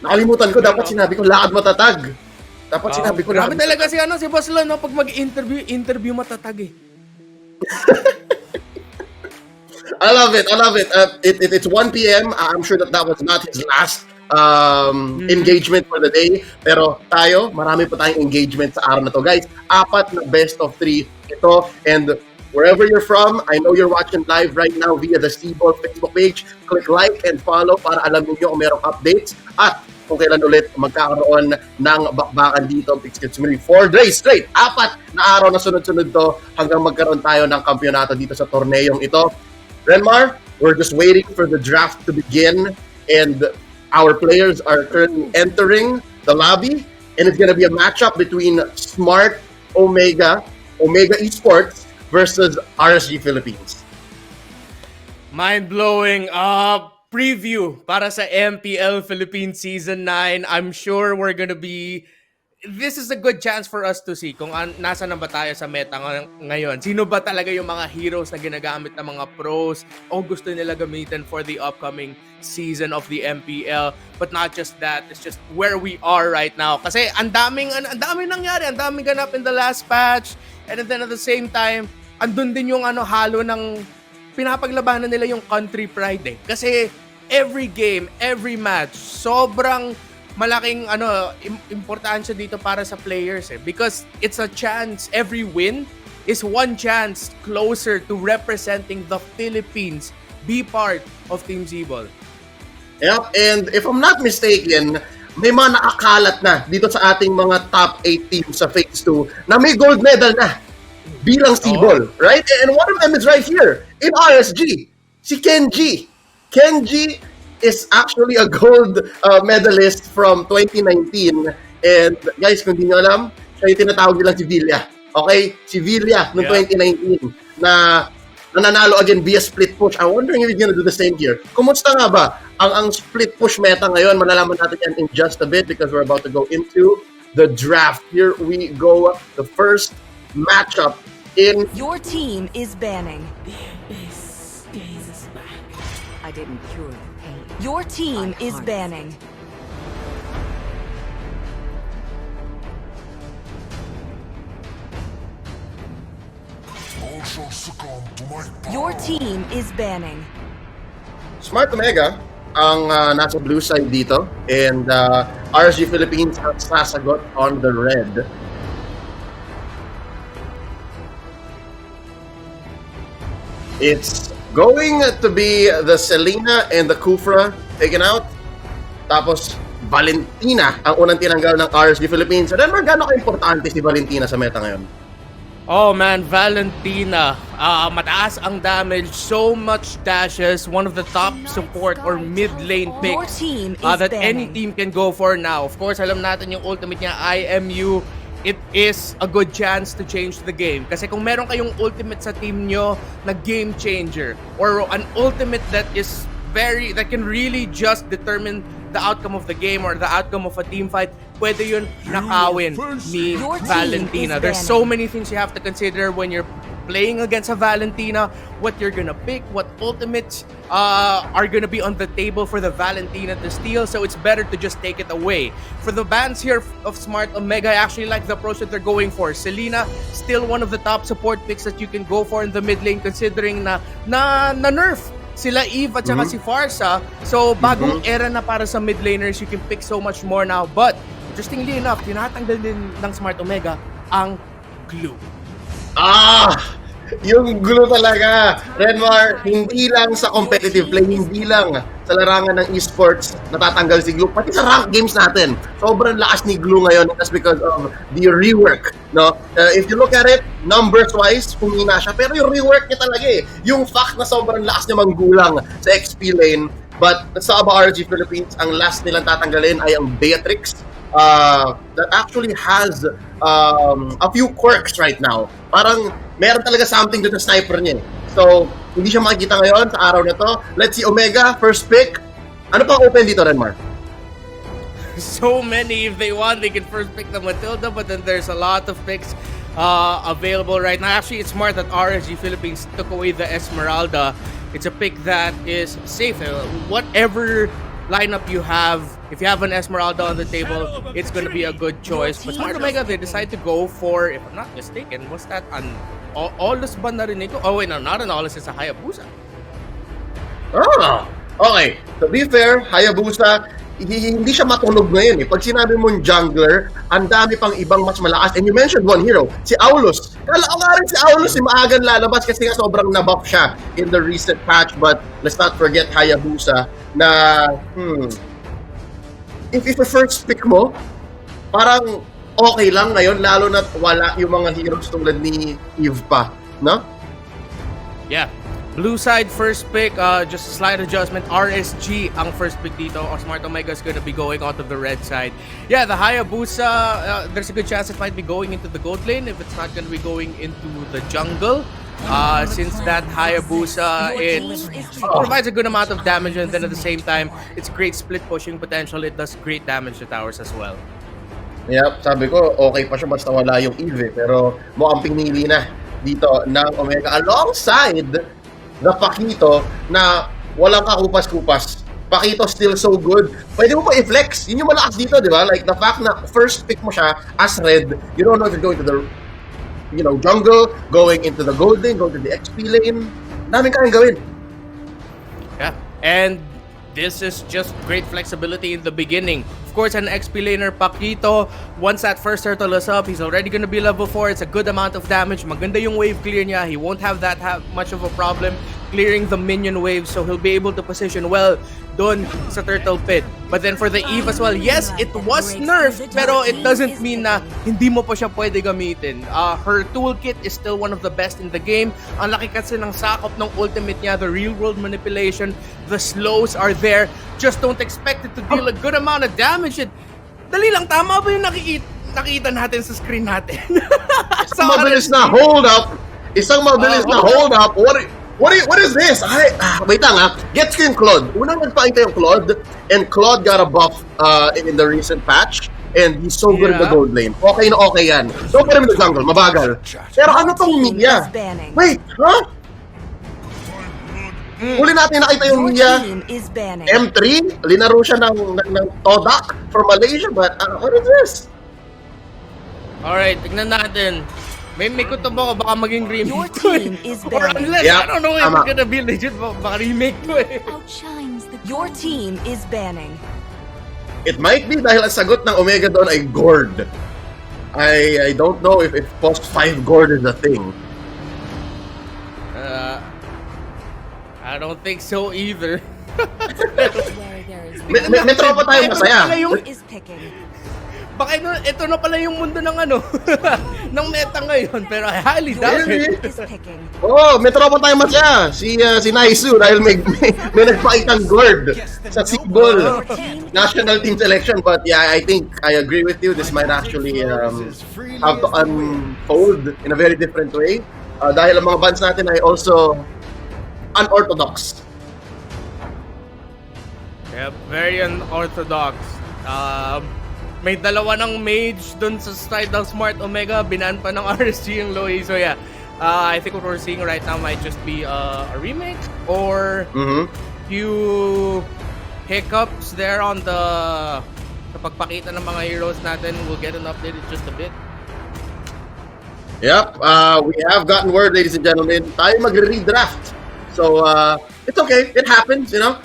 Nakalimutan ko, dapat sinabi ko lakad matatag. Dapat sinabi ko Grabe lakad talaga si Boss Lon, no? Pag mag-interview matatag eh. I love it. It's 1 p.m. I'm sure that was not his last engagement for the day. Pero tayo, marami pa tayong engagement sa araw na to. Guys, 4 na best of 3 ito. And wherever you're from, I know you're watching live right now via the SIBOL Facebook page. Click like and follow para alam niyo kung merong updates. At kung kailan ulit magkakaroon ng bakbakan dito. It's really 4 days straight. 4 na araw na sunod-sunod to hanggang magkaroon tayo ng kampyonato dito sa torneyong ito. Renmar, we're just waiting for the draft to begin, and our players are currently entering the lobby, and it's going to be a matchup between Smart Omega Esports versus RSG Philippines. Mind-blowing preview para sa MPL Philippines Season 9. I'm sure we're gonna be... This is a good chance for us to see kung nasa na ba tayo sa meta ngayon. Sino ba talaga yung mga heroes na ginagamit ng mga pros o gusto nila gamitin for the upcoming season of the MPL. But not just that, it's just where we are right now. Kasi ang daming nangyari, ang daming ganap in the last patch. And then at the same time, andun din yung halo ng pinapaglabanan nila yung country pride eh. Kasi every game, every match, sobrang malaking importansya dito para sa players eh, because it's a chance. Every win is one chance closer to representing the Philippines, be part of Team SIBOL. Yep, and if I'm not mistaken, may mga nakakalat na dito sa ating mga top 8 teams sa Phase 2 na may gold medal na bilang SIBOL, right? And one of them is right here in RSG, si Kenji. Kenji is actually a gold medalist from 2019. And guys, kung di nyo alam, siya yung tinatawag nilang si Villa. Okay? Si Villa noong 2019 na nananalo again via split push. I'm wondering if he's gonna do the same here. Kumusta nga ba ang split push meta ngayon? Malalaman natin yan in just a bit because we're about to go into the draft. Here we go. The first matchup in... Your team is banning. I didn't cure the pain. Your team is banning. Your team is banning. Smart Omega ang nasa blue side dito, and RSG Philippines ang sasagot on the red. It's going to be the Selena and the Kufra taken out. Tapos Valentina ang unang tinanggal ng RSG Philippines. And then, gaano ka-importante si Valentina sa meta ngayon? Oh man, Valentina, mataas ang damage, so much dashes, one of the top support or mid lane picks that any team can go for now. Of course, alam natin yung ultimate niya, IMU. It is a good chance to change the game. Kasi kung meron kayong ultimate sa team nyo na game changer or an ultimate that can really just determine the outcome of the game or the outcome of a team fight, pwede yun nakawin ni Valentina. There's so many things you have to consider when you're playing against a Valentina, what you're gonna pick, what ultimates are gonna be on the table for the Valentina to steal, so it's better to just take it away. For the bans here of Smart Omega, I actually like the approach that they're going for. Selena, still one of the top support picks that you can go for in the mid lane considering na nerf sila Eve at saka si Farsa. So bagong era na para sa mid laners, you can pick so much more now. But interestingly enough, tinatanggal din ng Smart Omega ang glue. Yung glue talaga. Renmar, hindi lang sa competitive play, hindi lang sa larangan ng esports natatanggal si glue. Pati sa rank games natin, sobrang lakas ni glue ngayon. That's because of the rework. No? If you look at it, numbers-wise, humina siya. Pero yung rework niya talaga eh. Yung fact na sobrang lakas niya manggulang sa XP lane. But sa RSG Philippines, ang last nilang tatanggalin ay ang Beatrix. That actually has a few quirks right now. Parang meron talaga something doon sa sniper niya. So, hindi siya makikita ngayon sa araw na to. Let's see, Omega, first pick. Ano pang open dito, Renmar? So many. If they want, they can first pick the Matilda, but then there's a lot of picks available right now. Actually, it's smart that RSG Philippines took away the Esmeralda. It's a pick that is safe. Whatever lineup you have, if you have an Esmeralda on the table, it's going to be a good choice. But Smart Omega, they decide to go for, if I'm not mistaken, what's that? Aulus ba narinig ko? Oh wait, no, not an Aulus, it's a Hayabusa. Ah, okay. To be fair, Hayabusa, hindi siya matulog ngayon eh. Pag sinabi mong jungler, ang dami pang ibang mas malakas. And you mentioned one hero, si Aulus. Kala ko nga rin si Aulus, maagang lalabas kasi nga sobrang nabuff siya in the recent patch. But let's not forget Hayabusa na, if the first pick mo, parang okay lang ngayon, lalo na wala yung mga heroes tulad ni Eve pa, no? Yeah. Blue side first pick, just a slight adjustment. RSG ang first pick dito. Smart Omega is going to be going onto the red side. Yeah, the Hayabusa, there's a good chance it might be going into the gold lane if it's not going to be going into the jungle. Since that Hayabusa, it provides a good amount of damage, and then at the same time, it's great split pushing potential. It does great damage to towers as well. Yep, sabi ko, okay pa siya basta wala yung Eve. Pero mukhang pinili na dito ng Omega alongside the Pakito na walang kakupas-kupas. Pakito still so good. Pwede mo pa i-flex. Yun yung malakas dito, di ba? Like the fact na first pick mo siya as red, you don't know if you're going to the jungle, going into the gold lane, going to the XP lane. Daming kayang gawin. Yeah, and this is just great flexibility in the beginning. Of course, an XP laner, Pakito, once that first turtle is up, he's already going to be level 4. It's a good amount of damage. Maganda yung wave clear niya. He won't have that much of a problem clearing the minion wave, so he'll be able to position well dun sa turtle pit. But then for the Eve as well, yes, it was nerfed, pero it doesn't mean na hindi mo pa siya pwede gamitin. Her toolkit is still one of the best in the game. Ang laki kasi ng sakop ng ultimate niya, the real world manipulation, the slows are there. Just don't expect it to deal a good amount of damage. Dali lang, tama ba yung nakita natin sa screen natin? Isang mabilis na hold up. Isang mabilis na hold up. What is this? Wait lang Gets ko yung Claude. Unang nagpakita yung Claude, and Claude got a buff in the recent patch, and he's so good in the gold lane. Okay na okay yan. So put him in the jungle, mabagal. Pero ano tong Mia? Wait, huh? Huli natin nakita yung Mia. M3, linaro siya ng Todak for Malaysia, but what is this? Alright, tignan natin. May kutob ako, baka maging remake. Your team is Or banning. unless, I don't know if it's gonna be legit, baka remake to eh. Your team is banning. It might be dahil ang sagot ng Omega doon ay Gord. I don't know if post 5 Gord is a thing. I don't think so either. May tropa tayo masaya. Baka ito na pala yung mundo ng ng meta ngayon, pero I highly doubt it. Oh, may tropa tayo masaya. Si Naisu dahil may nagpakitang Gord sa SIBOL national team selection. But yeah, I think I agree with you. This might actually have to unfold in a very different way. Dahil ang mga bans natin ay also unorthodox. Yeah, very unorthodox. May dalawa ng mage dun sa side ng Smart Omega, binan pa ng RSG yung Loey. So yeah, I think what we're seeing right now might just be a remake or few hiccups there on the pagpakita ng mga heroes natin. We'll get an update in just a bit. Yep, we have gotten word, ladies and gentlemen, tayo magre-redraft. So it's okay, it happens, you know.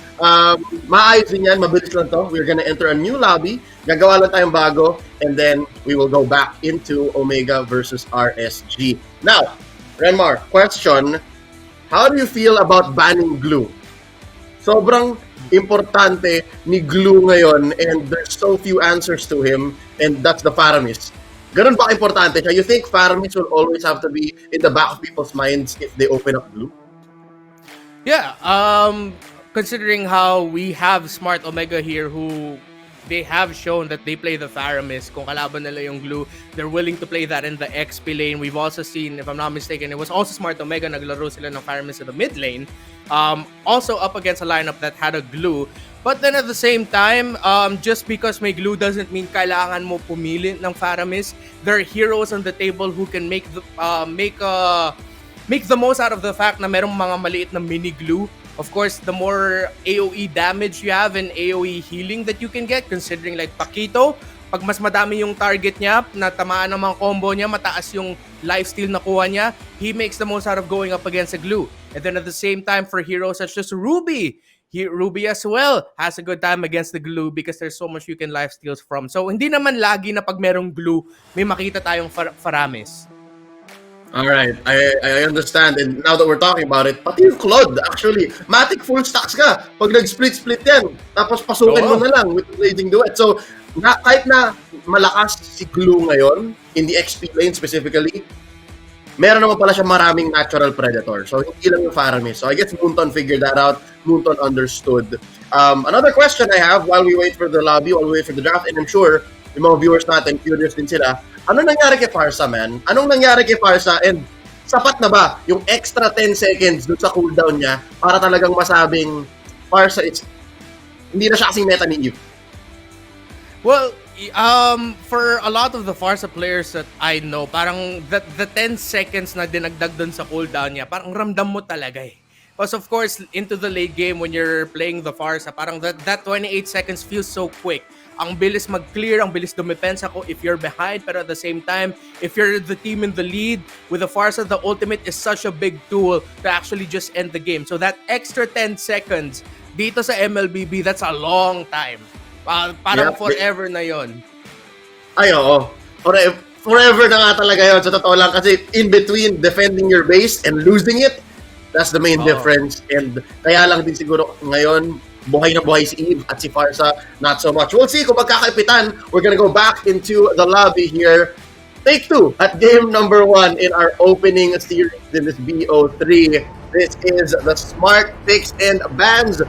Maayos din yan, mabilis lang to. We're gonna enter a new lobby, gagawa lang tayong bago, and then we will go back into Omega versus RSG. Now, Renmar, question, how do you feel about banning Glue? Sobrang importante ni Glue ngayon, and there's so few answers to him, and that's the Faramis. Ganun ba importante siya? You think Faramis will always have to be in the back of people's minds if they open up Glue? Yeah, considering how we have Smart Omega here who they have shown that they play the Faramis. Kung kalaban nila yung Glue, they're willing to play that in the XP lane. We've also seen, if I'm not mistaken, it was also Smart Omega, naglaro sila ng Faramis in the mid lane. Also up against a lineup that had a Glue. But then at the same time, just because may Glue doesn't mean kailangan mo pumili ng Faramis. There are heroes on the table who can make the most out of the fact na merong mga maliit na mini Glue Of course, the more AoE damage you have and AoE healing that you can get, considering like Pakito, pag mas madami yung target niya, natamaan ng mga combo niya, mataas yung lifesteal na kuha niya, he makes the most out of going up against a glue. And then at the same time, for heroes such as Ruby, Ruby as well has a good time against the glue because there's so much you can lifesteals from. So hindi naman lagi na pag merong glue, may makita tayong Faramis. Alright, I understand. And now that we're talking about it, pati yung Claude, actually, Matic full stacks ka. Pag nag-split-split yan, tapos pasukin mo na lang with the Blazing Duet. So, kahit na malakas si Glue ngayon, in the XP lane specifically, meron naman pala siya maraming natural predator. So, hindi lang yung Faramis. So, I guess Moonton figured that out. Moonton understood. Another question I have while we wait for the lobby, while we wait for the draft, and I'm sure yung mga viewers natin, curious din sila, ano nangyari kay Farsa, man? Anong nangyari kay Farsa? And sapat na ba yung extra 10 seconds dun sa cooldown niya para talagang masabing Farsa, hindi na siya kasing meta ni Eve? Well, for a lot of the Farsa players that I know, parang the 10 seconds na dinagdag dun sa cooldown niya, parang ramdam mo talaga eh. Because of course, into the late game when you're playing the Farsa, parang that 28 seconds feels so quick. Ang bilis mag-clear, ang bilis dumepensa ko if you're behind, pero at the same time, if you're the team in the lead, with the Farsa, the ultimate is such a big tool to actually just end the game. So that extra 10 seconds dito sa MLBB, that's a long time. Parang forever na yon. Ay, oo. Forever na nga talaga yun. Sa totoo lang, kasi in between defending your base and losing it, that's the main difference. And kaya lang din siguro ngayon, buhay na buhay si Eve at si Farsa, not so much. We'll see kung magkakaipitan. We're gonna go back into the lobby here. Take 2 at game number 1 in our opening series in this BO3. This is the Smart Picks and Bans.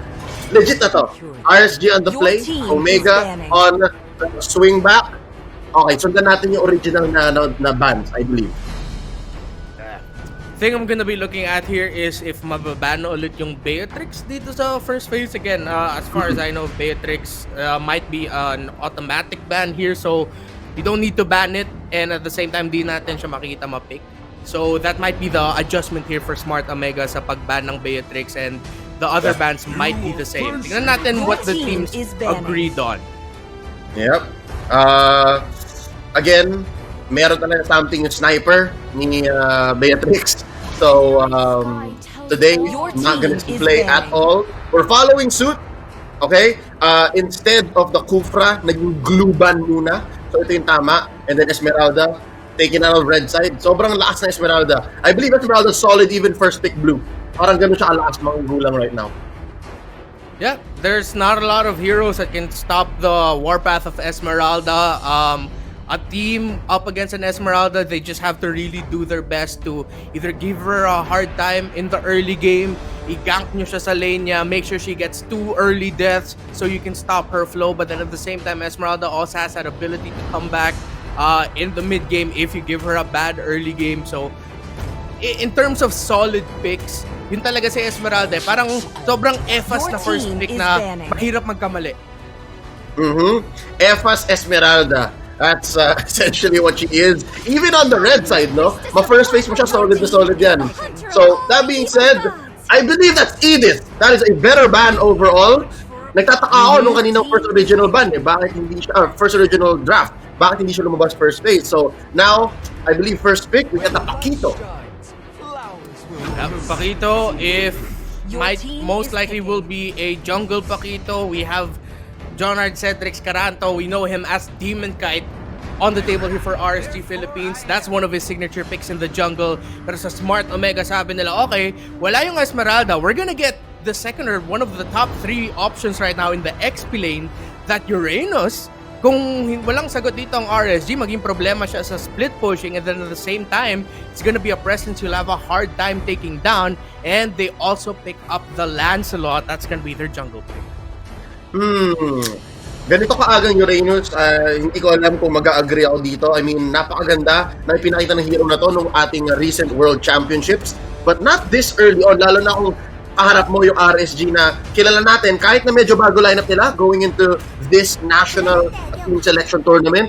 Legit na to. RSG on the play, Omega on the swing back. Okay, sundan natin yung original na bans, I believe. Thing I'm gonna be looking at here is if mababan ulit yung Beatrix dito sa first phase again. As far as I know, Beatrix might be an automatic ban here, so you don't need to ban it, and at the same time, di natin siya makita ma-pick. So that might be the adjustment here for Smart Omega sa pag-ban ng Beatrix, and the other bans might be the same. Tingnan natin what the teams agreed on. Yep. Again, meron talaga something yung sniper ni Beatrix. So, today, not gonna play at all. We're following suit, okay? Instead of the Kufra, naging glue ban muna. So, ito yung tama. And then Esmeralda, taken out of red side. Sobrang lakas na Esmeralda. I believe Esmeralda solid even first pick blue. Parang ganun siya kalakas mga gulang right now. Yeah, there's not a lot of heroes that can stop the warpath of Esmeralda. A team up against an Esmeralda, they just have to really do their best to either give her a hard time in the early game, i-gank nyo siya sa lane niya, make sure she gets 2 early deaths so you can stop her flow. But then at the same time, Esmeralda also has that ability to come back in the mid game if you give her a bad early game. So in terms of solid picks, yun talaga si Esmeralda. Parang sobrang EFAS na first pick na mahirap magkamali. EFAS Esmeralda. That's essentially what she is. Even on the red side, no? Ma-first face mo siya, solid na solid yan. So, that being said, I believe that's Edith. That is a better ban overall. Nagtataka ako nung kaninang first original ban, eh. Bakit hindi siya, first original draft, bakit hindi siya lumabas first face? So, now, I believe first pick, we get the Pakito. Pakito, most likely will be a jungle Pakito. We have Jonard Cedrix Caranto, we know him as Demon Kite on the table here for RSG Philippines. That's one of his signature picks in the jungle. Pero sa Smart Omega, sabi nila, okay, wala yung Esmeralda. We're gonna get the second or one of the top 3 options right now in the XP lane, that Uranus. Kung walang sagot dito ang RSG, maging problema siya sa split pushing, and then at the same time, it's gonna be a presence you'll have a hard time taking down. And they also pick up the Lancelot. That's gonna be their jungle pick. Ganito kaagang Uranus, hindi ko alam kung mag-agree ako dito. I mean, napakaganda na ipinakita ng hero na to nung ating recent World Championships. But not this early on, lalo na kung kaharap mo yung RSG na kilala natin, kahit na medyo bago lineup nila going into this national team selection tournament,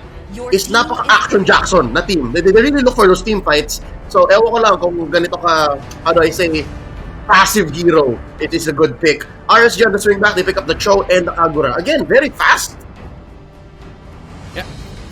is napaka-action Jackson na team. They really look for those team fights. So, ewan ko lang kung ganito ka, how do I say, passive hero, it is a good pick. RSG on the swing back, they pick up the Cho and the Kagura. Again, very fast. Yeah,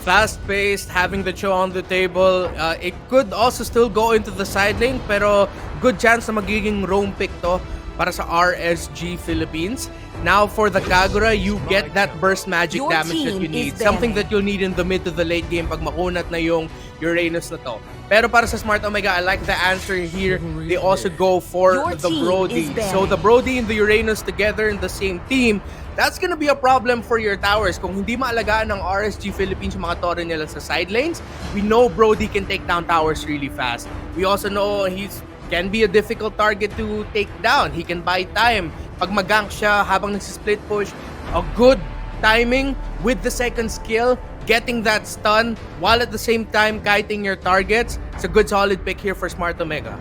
fast-paced, having the Cho on the table. It could also still go into the side lane, pero good chance na magiging roam pick to para sa RSG Philippines. Now for the Kagura, you get that burst magic Your damage that team you need. is Something banning. that you'll need in the mid to the late game pag makunat na yung Uranus na to. Pero para sa Smart Omega, I like the answer here. They also go for Your the team Brody. is banning. So the Brody and the Uranus together in the same team, that's gonna be a problem for your towers. Kung hindi maalagaan ng RSG Philippines yung mga toro nila sa side lanes, we know Brody can take down towers really fast. We also know can be a difficult target to take down. He can buy time. Pag mag-gank siya habang nagsisplit push, a good timing with the second skill, getting that stun while at the same time kiting your targets. It's a good solid pick here for Smart Omega.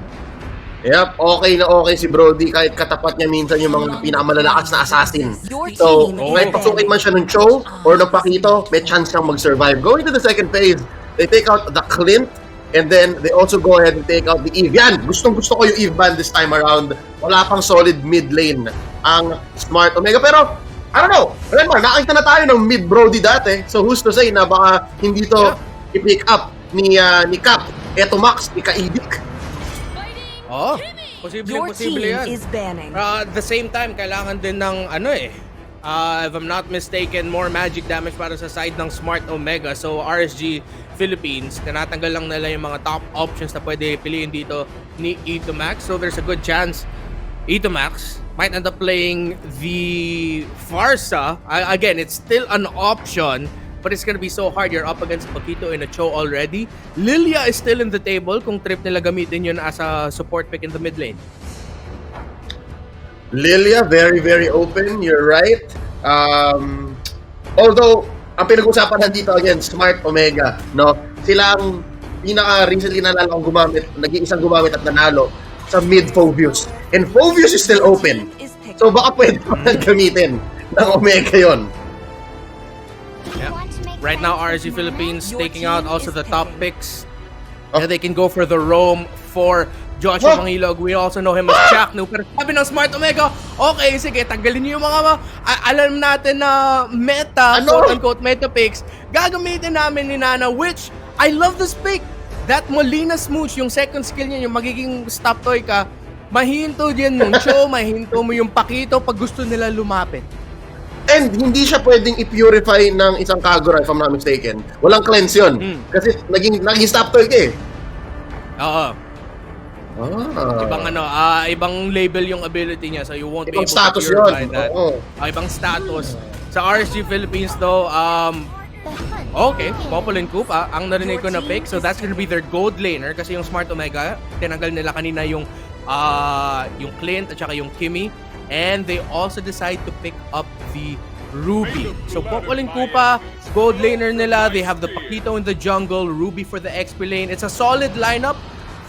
Yep, okay na okay si Brody kahit katapat niya minsan yung mga pinakamalalakas na assassin. So, kahit pasukin man siya ng Cho or ng Pakito, may chance kang mag-survive. Going to the second phase, they take out the Clint and then they also go ahead and take out the Eve. Yan, gustong-gusto ko yung Eve ban this time around. Wala pang solid mid lane ang Smart Omega. Pero, I don't know, remember, nakita na tayo ng mid Brody dati. So who's to say na baka hindi to i-pick up ni Cap. Eto Max, ni Kaidik. Oh, posible Your team yan. is banning. At the same time, kailangan din ng if I'm not mistaken, more magic damage para sa side ng Smart Omega. So RSG Philippines, tinatanggal lang nila yung mga top options na pwede piliin dito ni Itomax. So there's a good chance Itomax might end up playing the Farsa. Again, it's still an option, but it's gonna be so hard. You're up against Pakito and a Cho already. Lilia is still in the table kung trip nila gamitin yun as a support pick in the mid lane. Lilia, very, very open. You're right. Although, ang pinag-usapan nandito again, Smart Omega, no? Sila ang pinaka-recently nalala kong gumamit, naging isang gumamit at nanalo sa mid Phobius. And Phobius is still open. So baka pwede pa gamitin ng Omega yon. Yeah. Right now, RSG Philippines Your taking out team also is the top picking. picks. Oh. Yeah, they can go for the roam for Joshua Mangilog. We also know him as Chaknu. Pero sabi ng Smart Omega, okay, sige, tanggalin niyo yung mga alam natin na meta, quote-unquote meta picks. Gagamitin namin ni Nana, which, I love this pick. That Molina Smooch, yung second skill niya, yung magiging stop toy ka, mahinto din yung Cho, mahinto mo yung Pakito pag gusto nila lumapit. And hindi siya pwedeng i-purify ng isang Kagura if I'm not mistaken. Walang cleanse yun. Kasi naging stop toy ka eh. Oo. Ah. Ibang label yung ability niya, so you won't Ibang be able status to purify yun. that. Oo. Ibang status. Sa RSG Philippines though, okay, Popolin Coop, ang narinig ko na pick, so that's gonna be their gold laner kasi yung Smart Omega, tinanggal nila kanina yung Clint at saka yung Kimmy, and they also decide to pick up the Ruby. So Popolin Koopa, gold laner nila, they have the Pakito in the jungle, Ruby for the XP lane. It's a solid lineup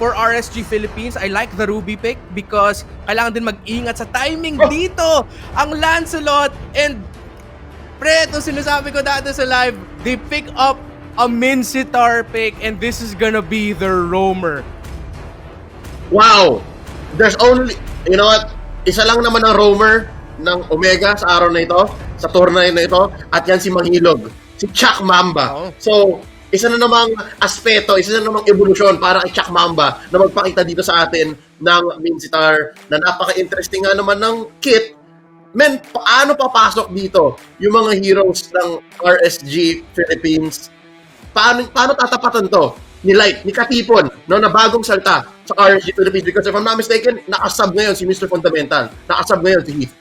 for RSG Philippines. I like the Ruby pick because kailangan din mag-ingat sa timing dito. Ang Lancelot and pre, ito sinasabi ko dati sa live, they pick up a Minsitar pick and this is gonna be their roamer. Wow! There's only, you know what? Isa lang naman ang roamer ng Omega sa araw na ito, sa tournament na ito, at yan si Mangilog, si Chak Mamba. Oh. So, isa na namang aspeto, isa na namang evolusyon para kay Chak Mamba na magpakita dito sa atin ng Minsitar na napaka-interesting nga naman ng kit. Men, paano papasok dito yung mga heroes ng RSG Philippines? Paano tatapatan to? Ni Light, ni Katipon, no, na bagong salta sa RSG Philippines. Because if I'm not mistaken, nakasub ngayon si Mr. Fundamental. Nakasub ngayon si Heath.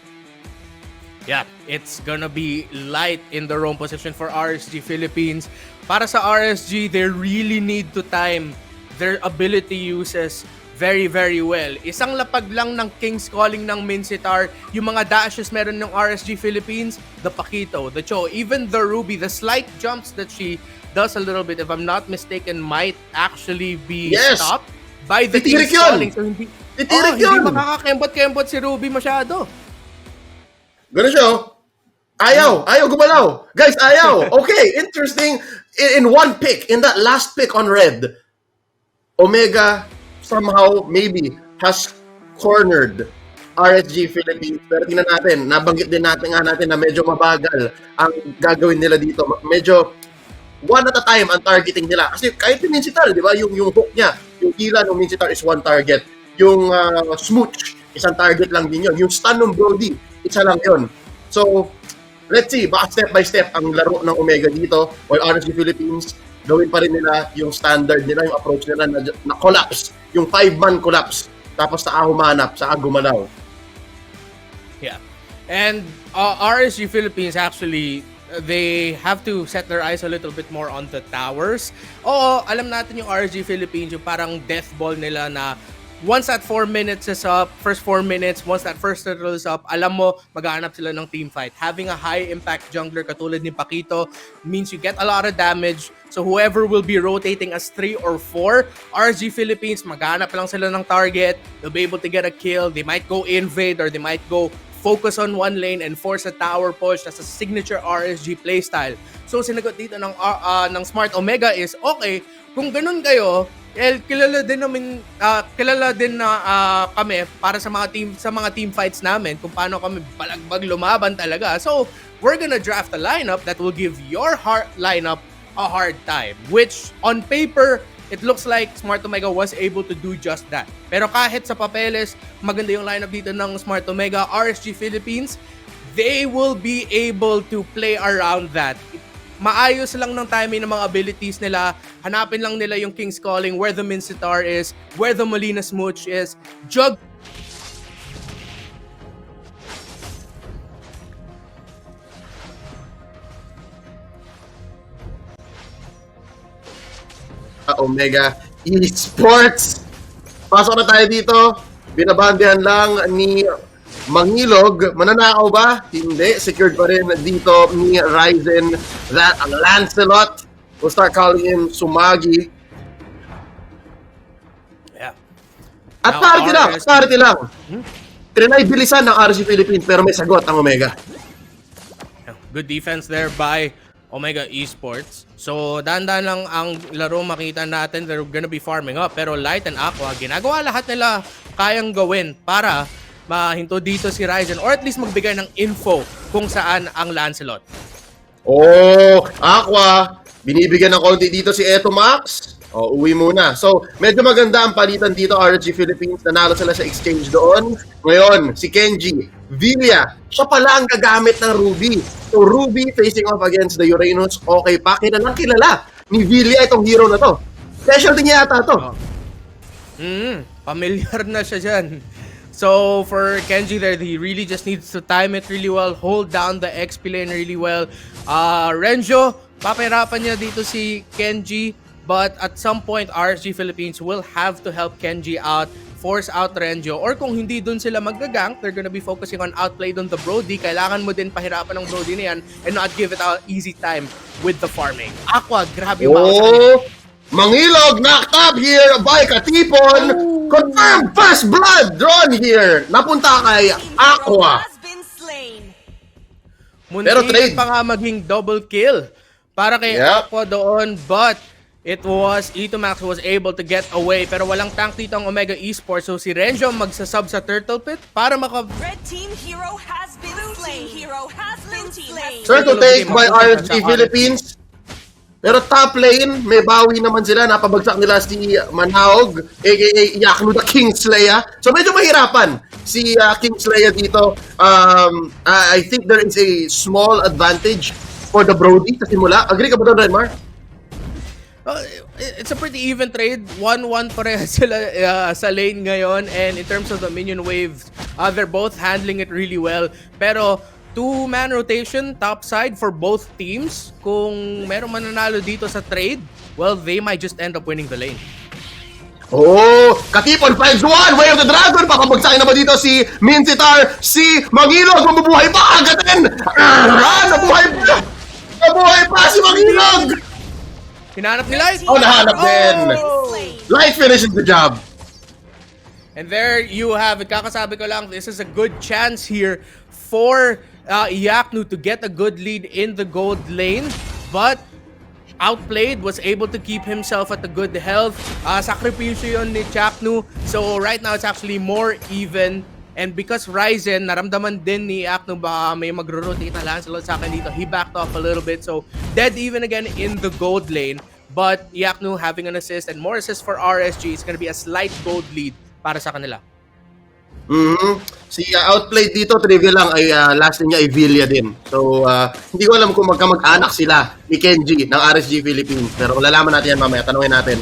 Yeah, it's gonna be light in the roam position for RSG Philippines. Para sa RSG, they really need to time their ability uses very, very well. Isang lapag lang ng King's Calling ng Minsitar, yung mga dashes meron ng RSG Philippines, the Pakito, the Cho, even the Ruby, the slight jumps that she does a little bit, if I'm not mistaken, might actually be stopped by the King's Calling. So hindi makakakembot-kembot si Ruby masyado. Ganun siya, ayaw gumalaw. Guys, ayaw. Okay, interesting. In one pick, in that last pick on red, Omega somehow maybe has cornered RSG Philippines. Pero tingnan natin, nabanggit din natin na medyo mabagal ang gagawin nila dito. Medyo one at a time ang targeting nila. Kasi kahit yung Mincitar, di ba? Yung hook niya, yung hila ng Mincitar is one target. Yung smooch, isang target lang din yun. Yung stun ng Brody, isa lang yun. So, let's see, baka step by step ang laro ng Omega dito, while RSG Philippines, gawin pa rin nila yung standard nila, yung approach nila na collapse, yung 5-man collapse, tapos saka humanap, saka gumalaw. Yeah. And RSG Philippines actually, they have to set their eyes a little bit more on the towers. Oo, alam natin yung RSG Philippines, yung parang death ball nila na once that 4 minutes is up, first 4 minutes, once that first turtle is up, alam mo, maghahanap sila ng team fight. Having a high impact jungler katulad ni Paquito means you get a lot of damage. So whoever will be rotating as 3 or 4, RSG Philippines, maghahanap lang sila ng target. They'll be able to get a kill. They might go invade or they might go focus on one lane and force a tower push. That's a signature RSG playstyle. So sinagot dito ng Smart Omega is, okay, kung ganun kayo, kilala din na kami para sa mga team fights namin kung paano kami balagbag lumaban talaga. So, we're gonna draft a lineup that will give your lineup a hard time, which on paper it looks like Smart Omega was able to do just that. Pero kahit sa papeles, maganda yung lineup dito ng Smart Omega, RSG Philippines, they will be able to play around that. Maayos lang ng timing ng mga abilities nila. Hanapin lang nila yung King's Calling, where the Mincitar is, where the Molina Smooch is. Omega Esports. Pasok na tayo dito. Binabandihan lang ni Mangilog. Mananakaw ba? Hindi. Secured pa rin dito ni Ryzen that ang Lancelot. We'll start calling him Sumagi. Yeah. At Now, party lang. Trinay bilisan ng RSG Philippines pero may sagot ang Omega. Good defense there by Omega Esports. So, dahan-dahan lang ang laro makita natin. They're gonna be farming up. Pero Light and Aqua, ginagawa lahat nila kayang gawin para mahinto dito si Ryzen or at least magbigay ng info kung saan ang Lancelot. Oh, Aqua, binibigyan ng konti dito si Eto Max. Oh, uwi muna. So, medyo maganda ang palitan dito, RSG Philippines. Nanalo sila sa exchange doon. Ngayon, si Kenji Villa, siya pala ang gagamit ng Ruby. So, Ruby facing off against the Uranus. Okay pa, kilala ni Villa itong hero na to. Specialty niya yata to. Familiar na siya dyan. So, for Kenji there, he really just needs to time it really well, hold down the XP lane really well. Renjo, papahirapan niya dito si Kenji, but at some point, RSG Philippines will have to help Kenji out, force out Renjo, or kung hindi dun sila magagank, they're gonna be focusing on outplay dun the Brody. Kailangan mo din pahirapan ng Brody na yan and not give it an easy time with the farming. Aqua, grabe yung Mangilog, knocked up here by Katipon. Confirmed first blood drawn here. Napunta kay Aqua. Pero trade pa nga maging double kill para kay Aqua doon, but it was Itomax who was able to get away. Pero walang tank dito ang Omega Esports. So si Renjo magsasub sa Turtle Pit para Red team hero has been slain. Circle take by RSG Philippines. Pero top lane, may bawi naman sila. Napabagsak nila si Manhaog, aka Yaknu the Kingslayer. So medyo mahirapan si Kingslayer dito. I think there is a small advantage for the Brody sa simula. Agree ka ba doon, Renmar? It's a pretty even trade. 1-1 parehas sila sa lane ngayon. And in terms of the minion waves, they're both handling it really well. Pero 2-man rotation top side for both teams. Kung meron mananalo dito sa trade, well, they might just end up winning the lane. Oh, Katipon finds one, Way of the Dragon. Papabagsakin naman dito si Mincitar, si Mangilog, mabubuhay pa, agatin! Nabuhay pa si Mangilog! Hinanap ni Light. Oh, nahanap din. Light finishes the job. And there you have it. Kakasabi ko lang, this is a good chance here for Yaknu to get a good lead in the gold lane. But outplayed, was able to keep himself at a good health. Sakripisyo yun ni Yaknu. So right now it's actually more even And because Ryzen, naramdaman din ni Akno baka may magro-rotate na Lancelot sa akin dito, he backed off a little bit. So, dead even again in the gold lane. But Yaknu having an assist and more assists for RSG, it's gonna be a slight gold lead para sa kanila. Si outplayed dito, trivia lang, ay last niya ay Villa din. So, hindi ko alam kung magkamag-anak sila ni Kenji ng RSG Philippines. Pero lalaman natin yan mamaya, tanungin natin.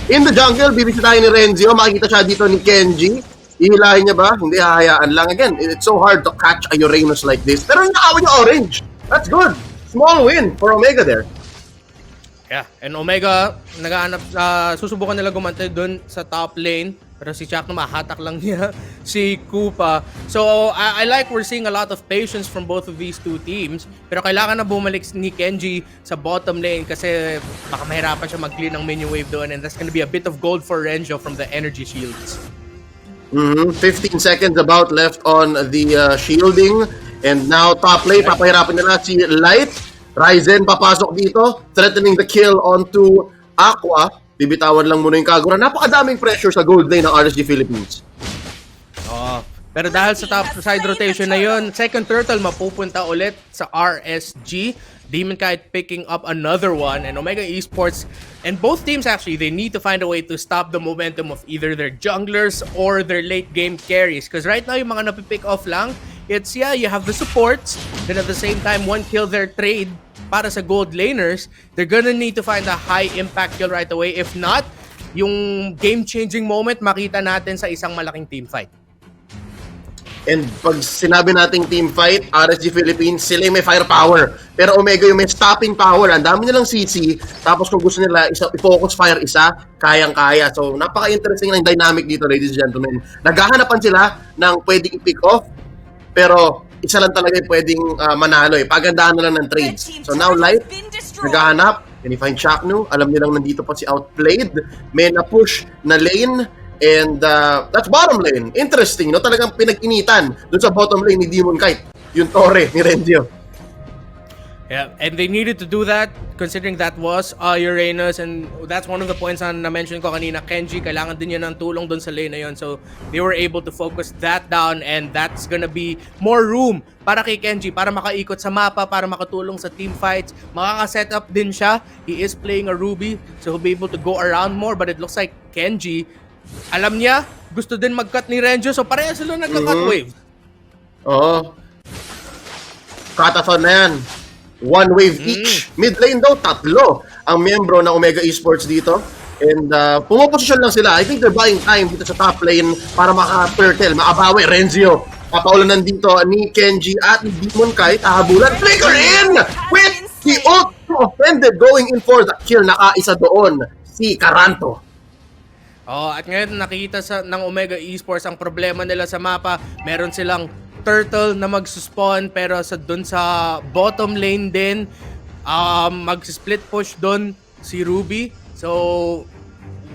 In the jungle, bibisita tayo ni Renzio. Makikita siya dito ni Kenji. Ihilahin niya ba? Hindi, hahayaan lang. Again, it's so hard to catch a Uranus like this. Pero nakawin niya orange. That's good. Small win for Omega there. Yeah, and Omega, nagaanap, susubukan nila gumantay dun sa top lane. Pero si Chak na mahatak lang niya si Koopa. So, I like we're seeing a lot of patience from both of these two teams. Pero kailangan na bumalik ni Kenji sa bottom lane kasi baka mahirapan siya mag-clear ng minion wave doon. And that's gonna be a bit of gold for Renjo from the energy shields. 15 seconds about left on the shielding. And now top lane, papahirapan nila si Light. Ryzen papasok dito, threatening the kill onto Aqua. Bibitawan lang muna yung Kagura. Napakadaming pressure sa gold lane ng RSG Philippines. Pero dahil sa top side rotation na yun, second turtle mapupunta ulit sa RSG. Demon Kite picking up another one, and Omega Esports, and both teams actually, they need to find a way to stop the momentum of either their junglers or their late game carries. Because right now, yung mga napipick off lang, it's, yeah, you have the supports, then at the same time, one kill their trade para sa gold laners, they're gonna need to find a high impact kill right away. If not, yung game-changing moment makita natin sa isang malaking team fight. And pag sinabi nating team fight, RSG Philippines, sila yung may firepower. Pero Omega yung may stopping power. Ang dami nilang CC. Tapos kung gusto nila i-focus fire isa, kayang-kaya. So napaka-interesting ng dynamic dito, ladies and gentlemen. Naghahanapan sila ng pwedeng pick off. Pero isa lang talaga yung pwedeng manalo eh. Pagandahan na lang ng trades. So now Light, naghahanap. Can you find Shaknu? Alam nilang nandito pa si Outplayed. May na-push na lane. And that's bottom lane. Interesting, no? Talagang pinag-initan dun sa bottom lane ni Demon Kite. Yung Torre ni Renzio. Yeah, and they needed to do that considering that was Uranus, and that's one of the points na na-mention ko kanina. Kenji, kailangan din niya ng tulong dun sa lane na yun. So, they were able to focus that down, and that's gonna be more room para kay Kenji, para makaikot sa mapa, para makatulong sa team fights. Makaka-setup din siya. He is playing a Ruby, so he'll be able to go around more, but it looks like Kenji, alam niya, gusto din mag-cut ni Renjo, so pareha sila nagka-cut wave. Oo. Katathon na yan. One wave each. Mid lane daw, tatlo ang miyembro ng Omega Esports dito. And pumoposisyon lang sila. I think they're buying time dito sa top lane para maka-turtle, makabawi. Renzio, papaulanan dito ni Kenji at ni Demon Kite. Ahabulan, flicker in with the ult offended going in for the kill. Nakaisa doon si Caranto. At ngayon nakikita ng Omega Esports ang problema nila sa mapa. Meron silang turtle na mag-spawn pero dun sa bottom lane din mag-split push dun si Ruby. So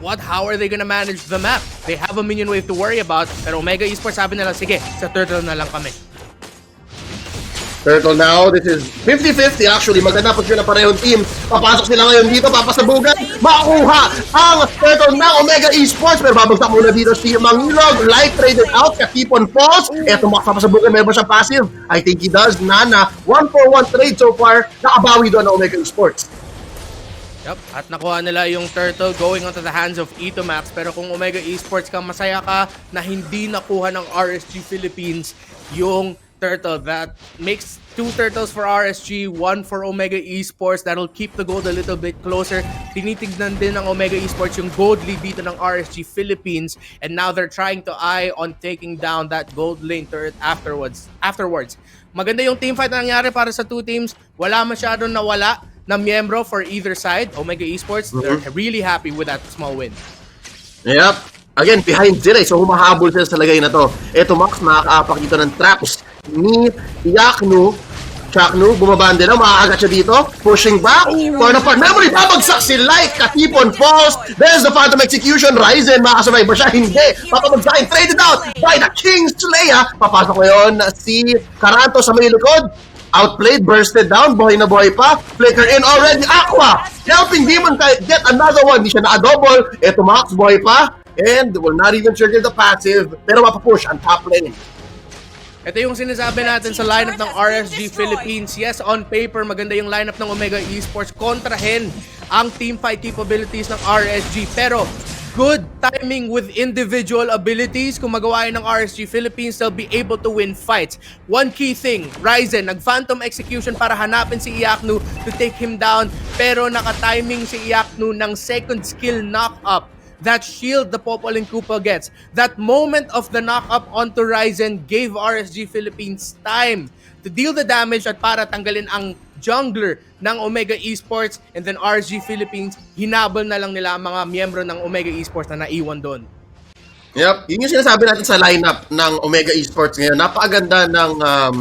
how are they gonna manage the map? They have a minion wave to worry about, pero Omega Esports sabi nila, sige, sa turtle na lang kami. Turtle now, this is 50-50 actually. Maganda po siya na parehong team. Papasok sila ngayon dito, papasabugan. Makuha ang Turtle ng Omega Esports. Pero babagsak muna dito si Mangilog. Light traded out, Katipon falls. Eto papasabugan, meron ba siyang passive? I think he does. Nana, 1-for-1 trade so far. Nakabawi doon ang Omega Esports. Yep, at nakuha nila yung turtle going onto the hands of Itomax. Pero kung Omega Esports ka, masaya ka na hindi nakuha ng RSG Philippines yung turtle. That makes 2 turtles for RSG, 1 for Omega Esports. That'll keep the gold a little bit closer. Tinitignan din ng Omega Esports yung gold lead dito ng RSG Philippines, and now they're trying to eye on taking down that gold lane turret afterwards. Maganda yung team fight na nangyari para sa 2 teams. Wala masyadong nawala na miyembro for either side. Omega Esports, they're really happy with that small win. Yep. Again, behind sila so humahabol sila sa lagay na to. Eto Max, makakaapak dito ng traps ni Yaknu. Chaknu, bumabaan din na, makakagat siya dito. Pushing back, corner part memory, babagsak si Light, Katipon falls. There's the Phantom Execution, Ryzen, makasabay ba siya? Hindi, papabagsakin, traded out by the King's Slayer. Papasok ngayon si Caranto sa may likod. Outplayed, bursted down, buhay na buhay pa. Flicker in already, Aqua helping Demon Kite get another one. Hindi siya na-double. Eto Max, buhay pa. And will not even trigger the passive. Pero mapapush ang top lane. Ito yung sinasabi natin sa lineup ng RSG Philippines. Yes, on paper, maganda yung lineup ng Omega Esports. Kontrahin ang teamfight capabilities ng RSG. Pero good timing with individual abilities. Kung magawa yun ng RSG Philippines, they'll be able to win fights. One key thing, Ryzen, nag-phantom execution para hanapin si Iaknu to take him down. Pero naka-timing si Iaknu ng second skill knock-up. That shield the Popol and Koopa gets. That moment of the knock-up onto Ryzen gave RSG Philippines time to deal the damage at para tanggalin ang jungler ng Omega Esports, and then RSG Philippines, hinabol na lang nila ang mga miyembro ng Omega Esports na naiwan doon. Yep, yun yung sinasabi natin sa lineup ng Omega Esports ngayon. Napakaganda ng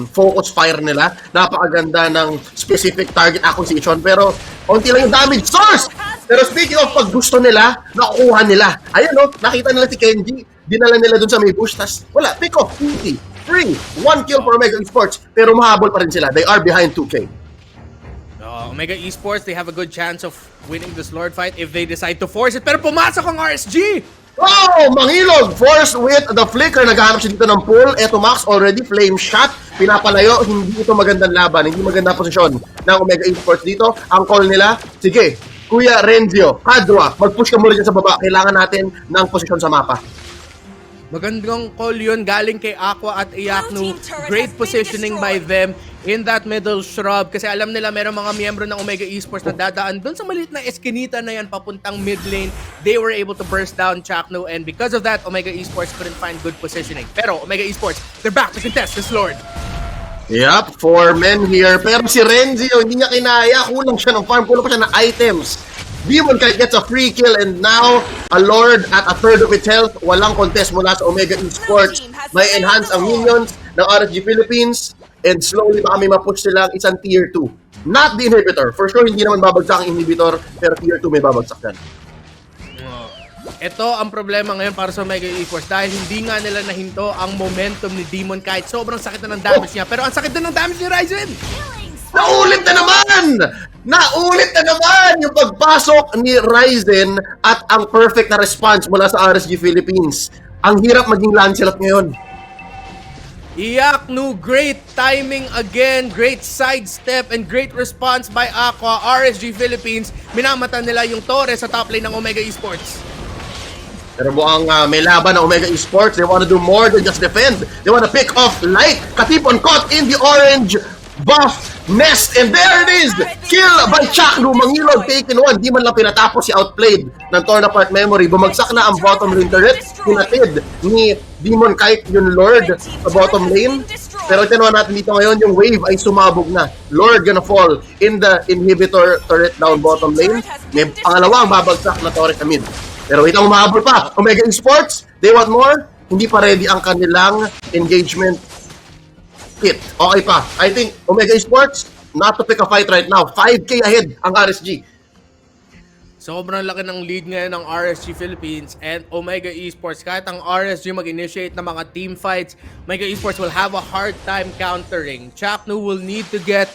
focus fire nila. Napakaganda ng specific target acquisition. Pero konti lang yung damage source. Pero speaking of pag gusto nila, nakukuha nila. Ayan no, nakita nila si Kenji. Dinala nila dun sa may bush. Tas wala, pick off, easy, free. 1 kill for Omega Esports. Pero mahabol pa rin sila. They are behind 2K. Omega Esports, they have a good chance of winning this Lord fight if they decide to force it. Pero pumasok ang RSG! Oh, Mangilog! Forced with the flicker. Naghahanap siya dito ng pull. Eto Max, already flame shot. Pinapalayo. Hindi ito magandang laban. Hindi magandang posisyon ng Omega Esports dito. Ang call nila, sige, Kuya Renzio, Kadwa, mag-push ka muna dyan sa baba. Kailangan natin ng posisyon sa mapa. Magandang call yun galing kay Aqua at Iaknu. Great positioning by them in that middle shrub kasi alam nila meron mga miyembro ng Omega Esports na dadaan doon sa maliit na eskinita na yan papuntang mid lane. They were able to burst down Chakno, and because of that, Omega Esports couldn't find good positioning. Pero Omega Esports, they're back to contest this Lord. Yep, 4 men here. Pero si Renzio, hindi niya kinaya. Kulang siya ng farm, kulang pa siya ng items. Demon Kite gets a free kill, and now a Lord at a third of its health. Walang contest mula sa Omega Esports. May enhance ang minions ng RSG Philippines, and slowly baka may mapush silang isang tier 2. Not the inhibitor. For sure, hindi naman babagsak ang inhibitor, pero tier 2 may babagsak yan. Ito ang problema ngayon para sa Omega Esports dahil hindi nga nila nahinto ang momentum ni Demon Kite. Sobrang sakit na ng damage niya, pero ang sakit na ng damage ni Ryzen! Naulit na naman! Naulit na naman yung pagpasok ni Ryzen at ang perfect na response mula sa RSG Philippines. Ang hirap maging Lancelot ngayon. Iaknu, great timing again, great sidestep, and great response by Aqua. RSG Philippines, minamata nila yung Torres sa top lane ng Omega Esports. Pero mukhang may laban ng Omega Esports. They want to do more than just defend. They want to pick off light. Katipon caught in the orange buff nest, and there it is! Kill by Chaknu. Mangilog taken one. Di man lang pinatapos, si outplayed ng Torn Apart Memory. Bumagsak na ang bottom lane turret. Pinatid ni Demon Kite yung Lord sa bottom lane. Pero tinuha natin dito ngayon, yung wave ay sumabog na. Lord gonna fall in the inhibitor turret down bottom lane. May pangalawang babagsak na turret sa mid. Pero wait lang, umahabol pa. Omega Esports, they want more. Hindi pa ready ang kanilang engagement kit. Okay pa. I think Omega Esports, not to pick a fight right now. 5K ahead ang RSG. Sobrang laki ng lead ngayon ng RSG Philippines and Omega Esports. Kahit ang RSG mag-initiate ng mga team fights, Omega Esports will have a hard time countering. Chaknu will need to get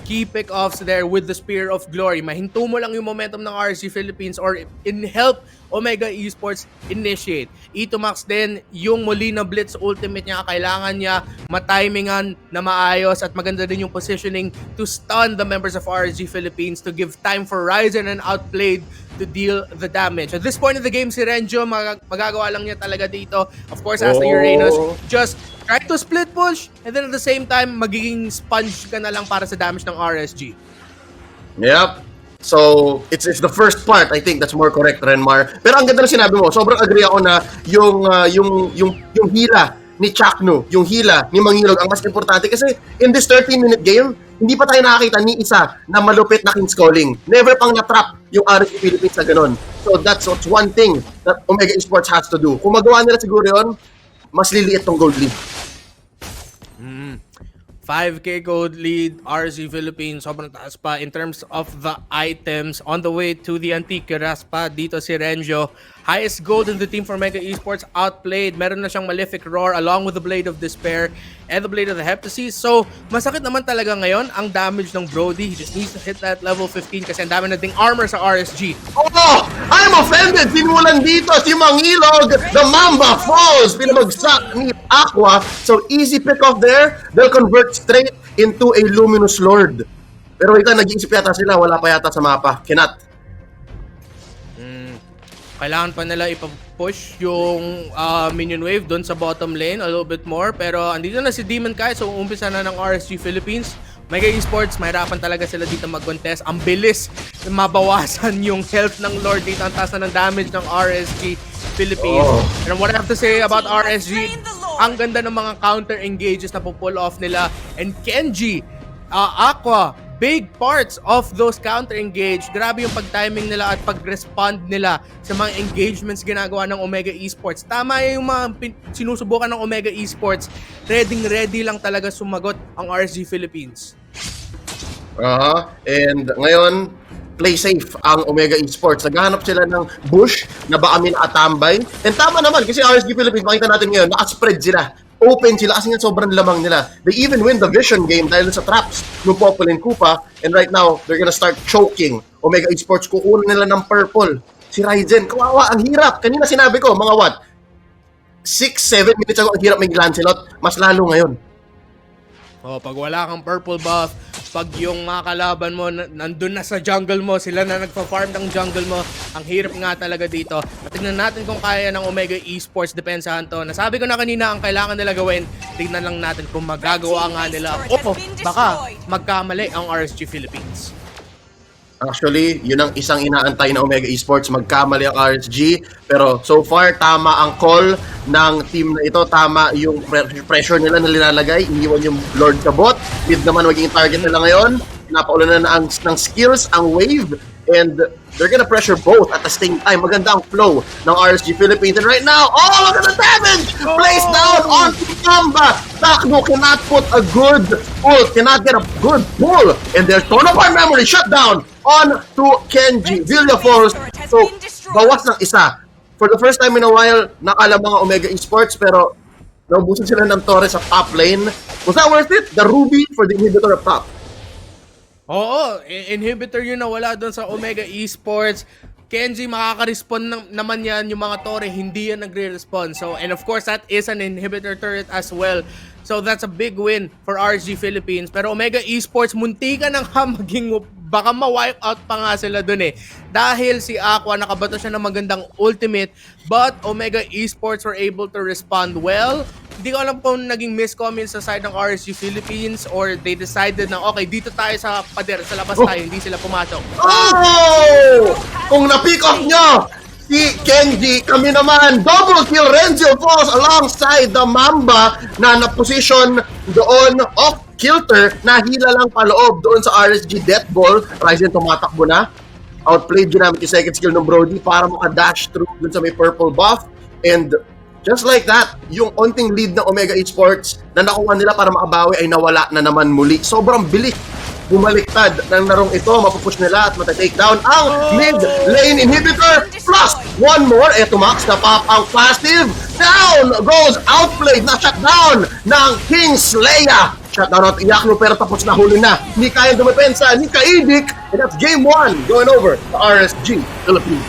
key pick-offs there with the Spear of Glory. Mahinto mo lang yung momentum ng RSG Philippines or help Omega Esports initiate. Itomax din yung muli na Blitz ultimate niya. Kailangan niya matimingan na maayos at maganda din yung positioning to stun the members of RSG Philippines to give time for Ryzen and Outplayed to deal the damage. At this point in the game, si Renjo, magagawa lang niya talaga dito. Of course, as the Uranus, just try to split push, and then at the same time, magiging sponge ka na lang para sa damage ng RSG. Yep. So, it's the first part. I think that's more correct, Renmar. Pero ang ganda na sinabi mo, sobrang agree ako na yung hila ni Chaknu, yung hila ni Mangilog ang mas importante kasi in this 13-minute game, hindi pa tayo nakakita ni isa na malupit na King's Calling. Never pang na-trap yung RSG Philippines na ganun. So that's one thing that Omega Esports has to do. Kung magawa nila siguro yun, mas liliit tong gold lead. 5K gold lead, RSG Philippines, sobrang taas pa in terms of the items. On the way to the Antique Raspa, dito si Renjo. Highest gold in the team for Mega Esports, Outplayed. Meron na siyang Malefic Roar along with the Blade of Despair and the Blade of the Heptasis. So, masakit naman talaga ngayon ang damage ng Brody. He just needs to hit that level 15 kasi ang dami na ding armor sa RSG. Oh! I'm a offended. Sinulan dito si Mangilog. The Mamba falls. Pinabagsak ni Aqua. So easy pick off there. They'll convert straight into a Luminous Lord. Pero ito, nag-iisip yata sila. Wala pa yata sa mapa. Cannot. Kailangan pa nila ipa-push yung minion wave doon sa bottom lane a little bit more. Pero andito na si Demon Kai, so umpisa na ng RSG Philippines. Omega Esports, mahirapan talaga sila dito mag-contest. Ang bilis mabawasan yung health ng Lord dito. Ang taas na ng damage ng RSG Philippines. And what I have to say about RSG, ang ganda ng mga counter engages na pull off nila. And Kenji, Aqua, big parts of those counter engage. Grabe yung pag-timing nila at pag-respond nila sa mga engagements ginagawa ng Omega Esports. Tama yung mga sinusubukan ng Omega Esports. Ready lang talaga sumagot ang RSG Philippines. And ngayon, play safe ang Omega Esports. Naghahanap sila ng bush na baka may nakatambay. And tama naman kasi RSG Philippines, makita natin ngayon, nakaspread sila. Open sila kasi nga sobrang lamang nila. They even win the vision game dahil sa traps ng Popol and Kupa. And right now, they're gonna start choking Omega Esports. Kukunin nila ng purple. Si Ryzen, kawawa, ang hirap. Kanina sinabi ko, mga what? 6-7 minutes ago, ang hirap may Lancelot. Mas lalo ngayon. Pag wala kang purple buff, pag yung mga kalaban mo nandun na sa jungle mo, sila na nagpa-farm ng jungle mo, ang hirap nga talaga dito. Tignan natin kung kaya ng Omega Esports depensahan to. Nasabi ko na kanina ang kailangan nila gawin, tignan lang natin kung magagawa nga nila. Baka magkamali ang RSG Philippines. Actually, yun ang isang inaantay na Omega Esports, magkamali ang RSG. Pero so far, tama ang call ng team na ito. Tama yung pressure nila na nilalagay. Iniwan yung Lord sa bot. Mid naman magiging target nila ngayon. Pinapaulan na ng skills ang wave. And they're gonna pressure both at the same time. Maganda ang flow ng RSG Philippines. And right now, look at the damage! Placed down on Mamba. Takno cannot put a good pull, cannot get a good pull. And there's torn apart memory, shut down on to Kenji Villaforce. So, bawas ng isa. For the first time in a while, nakala mga Omega Esports, pero naubusan sila ng Torres sa top lane. Was that worth it? The Ruby for the inhibitor up top. Oo, inhibitor yun na wala doon sa Omega Esports. Kenji, makaka-respond naman yan. Yung mga Torre, hindi yan nagre-respond. So, and of course, that is an inhibitor turret as well. So, that's a big win for RSG Philippines. Pero Omega Esports, munti ka nang maging, baka ma-wipe out pa nga sila dun eh. Dahil si Aqua, nakabato siya ng magandang ultimate. But Omega Esports were able to respond well. Hindi ko alam kung naging miscomment sa side ng RSG Philippines or they decided na okay, dito tayo sa pader, sa labas tayo, hindi sila pumasok. Kung na-pick off nyo si Kenji, kami naman, double kill. Renzo falls alongside the Mamba na na-position doon off kilter, nahila lang paloob doon sa RSG death ball. Ryzen tumatakbo na. Outplayed ginamit yung second skill ng Brody para maka-dash through doon sa may purple buff. And just like that, yung onting lead ng Omega Esports na nakuha nila para makabawi ay nawala na naman muli. Sobrang bilis bumaliktad ng larong ito. Mapupush nila at matatake down ang mid lane inhibitor. Plus, one more. Eto Max, na-pop ang passive. Down goes outplayed. Na-shut down ng King Slayer. Shut down at Iyakno pero tapos na, huli na. Hindi kaya dumepensa ni Kaidik. And that's game 1 going over to RSG Philippines.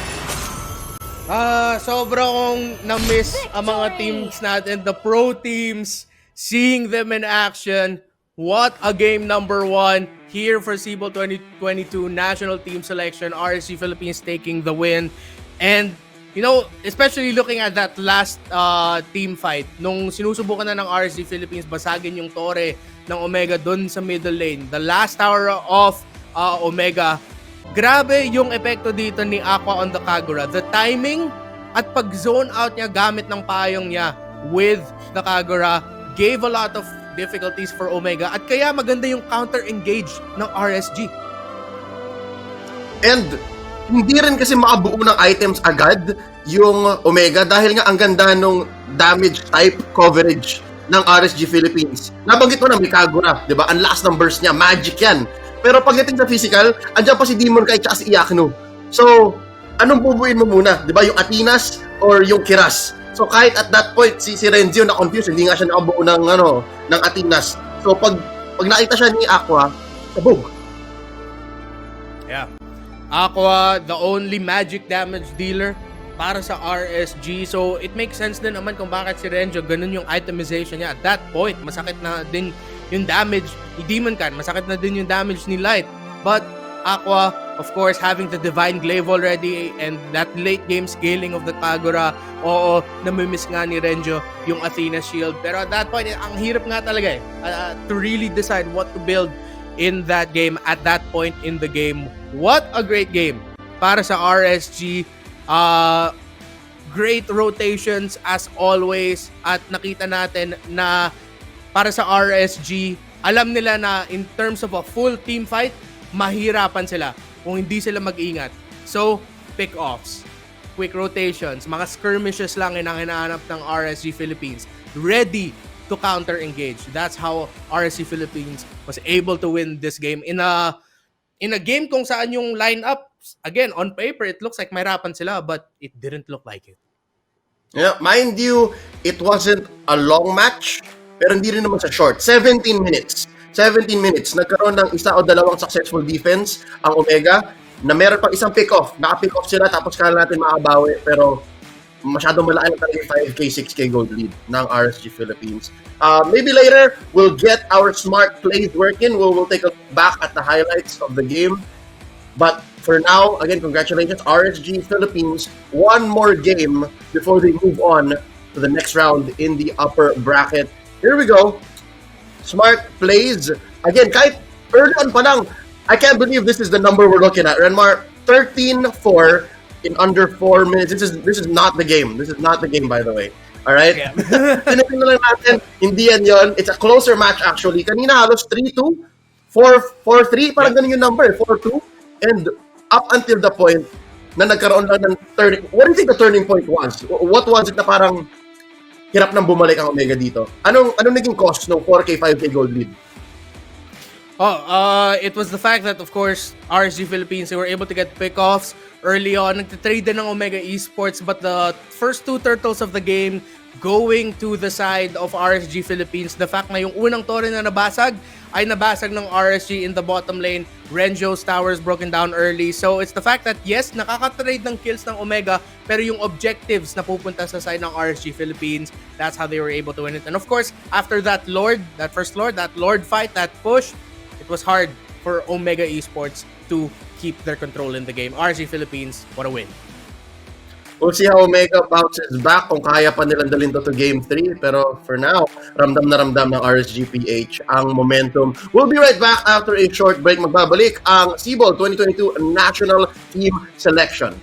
Sobrang na-miss ang mga teams natin, the pro teams, seeing them in action. What a game number 1 here for SIBOL 2022 National Team Selection. RSG Philippines taking the win. And, you know, especially looking at that last team fight, nung sinusubukan na ng RSG Philippines basagin yung Torre ng Omega dun sa middle lane. The last tower of Omega, grabe yung epekto dito ni Aqua on the Kagura. The timing at pag-zone out niya gamit ng payong niya with the Kagura gave a lot of difficulties for Omega at kaya maganda yung counter-engage ng RSG. And hindi rin kasi makabuo ng items agad yung Omega dahil nga ang ganda nung damage type coverage ng RSG Philippines. Nabanggit mo na may Kagura, di ba? Ang last ng burst niya, magic yan. Pero pagdating sa physical, andyan pa si Demon Kai at si Iyakno. So, anong bubuin mo muna? Di ba? Yung Atinas or yung Kiras? So kahit at that point si Renzio na confused, hindi nga siya nakabuo ng Atinas. So pag nakita siya ni Aqua, sabog. Yeah. Aqua, the only magic damage dealer para sa RSG. So, it makes sense din naman kung bakit si Renjo, ganun yung itemization niya. At that point, masakit na din yung damage ni Demon Can. Masakit na din yung damage ni Light. But, Aqua, of course, having the Divine Glaive already and that late game scaling of the Kagura, oo, namimiss nga ni Renjo yung Athena Shield. Pero at that point, ang hirap nga talaga to really decide what to build in that game at that point in the game. What a great game para sa RSG. Great rotations as always at nakita natin na para sa RSG, alam nila na in terms of a full team fight, mahirapan sila kung hindi sila mag-ingat. So, pick-offs, quick rotations, mga skirmishes lang ang hinahanap ng RSG Philippines. Ready to counter-engage. That's how RSG Philippines was able to win this game in a game kung saan yung lineup, again, on paper, it looks like mahirapan sila, but it didn't look like it. Yeah, mind you, it wasn't a long match, pero hindi rin naman sa short. 17 minutes. 17 minutes. Nagkaroon ng isa o dalawang successful defense ang Omega na meron pang isang pick-off. Naka-pick-off sila tapos kala natin makabawi, pero masyadong malaki na talaga yung 5K, 6K gold lead ng RSG Philippines. Maybe later, we'll get our smart plays working. We'll take a look back at the highlights of the game. But for now, again, congratulations, RSG Philippines. One more game before they move on to the next round in the upper bracket. Here we go. Smart plays. Again, kahit early on pa lang, I can't believe this is the number we're looking at. Renmar, 13-4 in under 4 minutes. This is not the game. This is not the game, by the way. All right? Yeah. Tinipin na lang natin, hindi yan yun. It's a closer match, actually. Kanina halos 3-2, 4-3, parang ganun yung number, 4-2. And up until the point na nagkaroon lang ng turning. What do you think the turning point was? What was it na parang hirap nang bumalik ang Omega dito? Anong naging cost ng 4K, 5K gold lead? It was the fact that, of course, RSG Philippines, they were able to get pickoffs early on. Nagtitrade din ng Omega Esports, but the first two turtles of the game going to the side of RSG Philippines. The fact na yung unang torre na nabasag ay nabasag ng RSG in the bottom lane. Renjo's towers broken down early. So it's the fact that yes, nakaka-trade ng kills ng Omega, pero yung objectives na pupunta sa side ng RSG Philippines, that's how they were able to win it. And of course, after that first Lord fight, that push, it was hard for Omega Esports to keep their control in the game. RSG Philippines, what a win. We'll see how Omega bounces back kung kaya pa nilang dalhin to Game 3. Pero for now, ramdam na ramdam ng RSGPH ang momentum. We'll be right back after a short break. Magbabalik ang SIBOL 2022 National Team Selection.